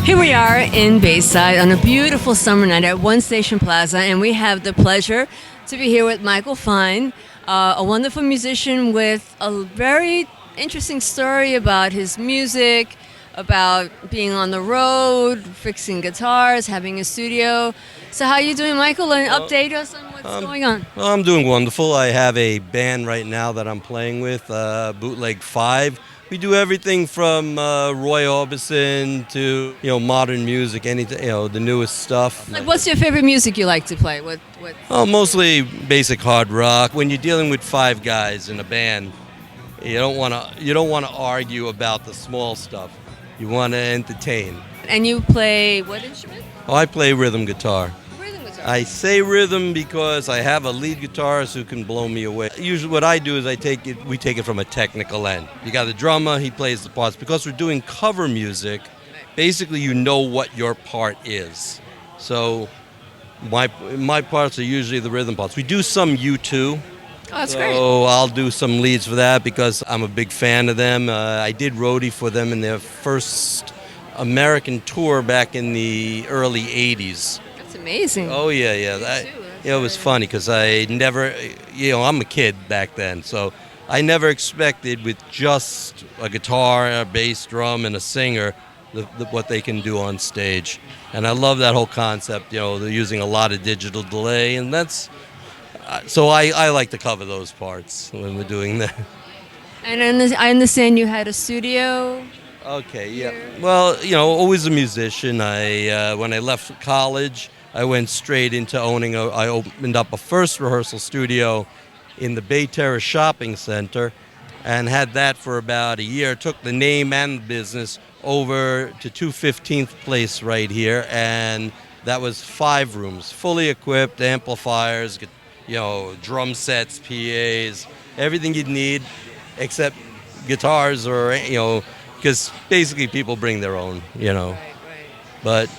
Here we are in Bayside on a beautiful summer night at One Station Plaza, and we have the pleasure to be here with Michael Fine, a wonderful musician with a very interesting story about his music, about being on the road, fixing guitars, having a studio. So how are you doing, Michael? And update us on what's going on. Well, I'm doing wonderful. I have a band right now that I'm playing with, Bootleg Five. We do everything from Roy Orbison to modern music, anything the newest stuff. Like, what's your favorite music you like to play? What? Oh, mostly basic hard rock. When you're dealing with five guys in a band, you don't want to argue about the small stuff. You want to entertain. And you play what instrument? Oh, I play rhythm guitar. Rhythm guitar. I say rhythm because I have a lead guitarist who can blow me away. Usually what I do is we take it from a technical end. You got the drummer, he plays the parts. Because we're doing cover music, basically you know what your part is. So my parts are usually the rhythm parts. We do some U2. Oh, that's great. So I'll do some leads for that because I'm a big fan of them. I did roadie for them in their first American tour back in the early 80s. That's amazing. Oh, yeah. It was funny because I never, I'm a kid back then, so I never expected with just a guitar, a bass, drum, and a singer what they can do on stage. And I love that whole concept. They're using a lot of digital delay, and that's... So I like to cover those parts when we're doing that. And I understand you had a studio. Okay, yeah. Well, always a musician. When I left college, I went straight into I opened up a first rehearsal studio in the Bay Terrace Shopping Center and had that for about a year. Took the name and the business over to 215th Place right here, and that was 5 rooms, fully equipped, amplifiers, drum sets, PAs, everything you'd need except guitars or, because basically people bring their own, Right. But...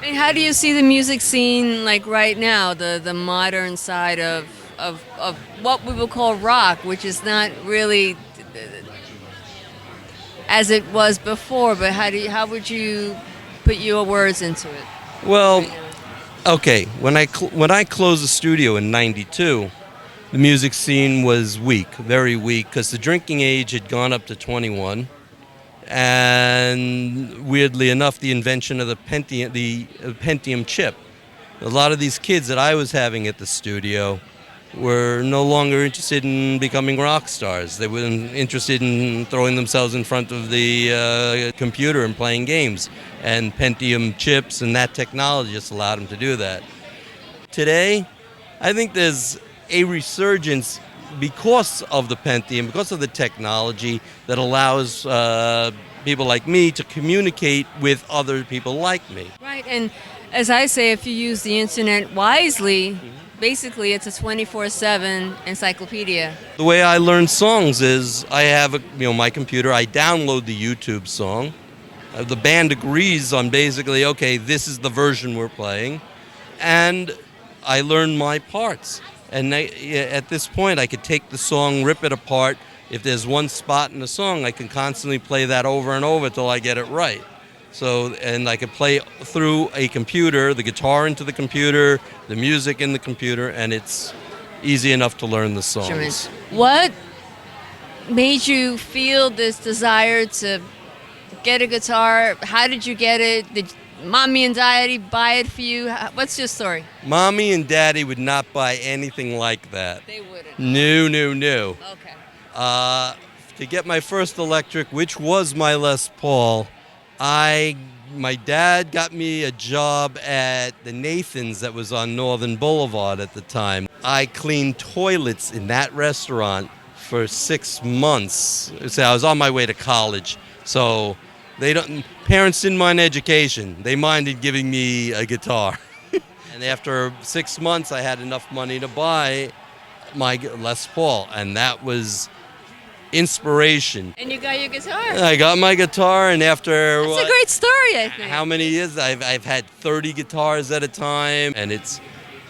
And how do you see the music scene like right now, the modern side of what we would call rock, which is not really as it was before, but how would you put your words into it? Well... Right now? Okay, when I closed the studio in '92, the music scene was weak, very weak, because the drinking age had gone up to 21, and weirdly enough, the invention of the Pentium chip. A lot of these kids that I was having at the studio were no longer interested in becoming rock stars. They were interested in throwing themselves in front of the computer and playing games. And Pentium chips and that technology just allowed them to do that. Today, I think there's a resurgence because of the Pentium, because of the technology that allows people like me to communicate with other people like me. Right, and as I say, if you use the internet wisely, basically it's a 24/7 encyclopedia. The way I learn songs is I have my computer, I download the YouTube song. The band agrees on basically, okay, this is the version we're playing, and I learn my parts. And at this point, I could take the song, rip it apart. If there's one spot in the song, I can constantly play that over and over till I get it right. So, and I could play through a computer, the guitar into the computer, the music in the computer, and it's easy enough to learn the songs. What made you feel this desire to get a guitar? How did you get it? Did Mommy and Daddy buy it for you? What's your story? Mommy and Daddy would not buy anything like that. They wouldn't. No. Okay. To get my first electric, which was my Les Paul, my dad got me a job at the Nathan's that was on Northern Boulevard at the time. I cleaned toilets in that restaurant for 6 months. So I was on my way to college, so parents didn't mind education. They minded giving me a guitar. And after 6 months, I had enough money to buy my Les Paul, and that was inspiration. And you got your guitar. I got my guitar, and after That's a great story, I think. how many years? I've had 30 guitars at a time, and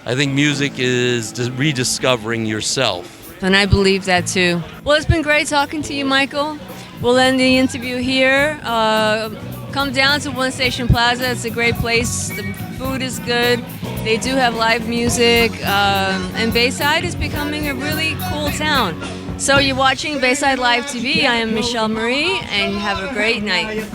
I think music is rediscovering yourself. And I believe that too. Well, it's been great talking to you, Michael. We'll end the interview here. come down to One Station Plaza. It's a great place. The food is good. They do have live music, and Bayside is becoming a really cool town. So you're watching Bayside Live TV. I am Michelle Marie, and have a great night.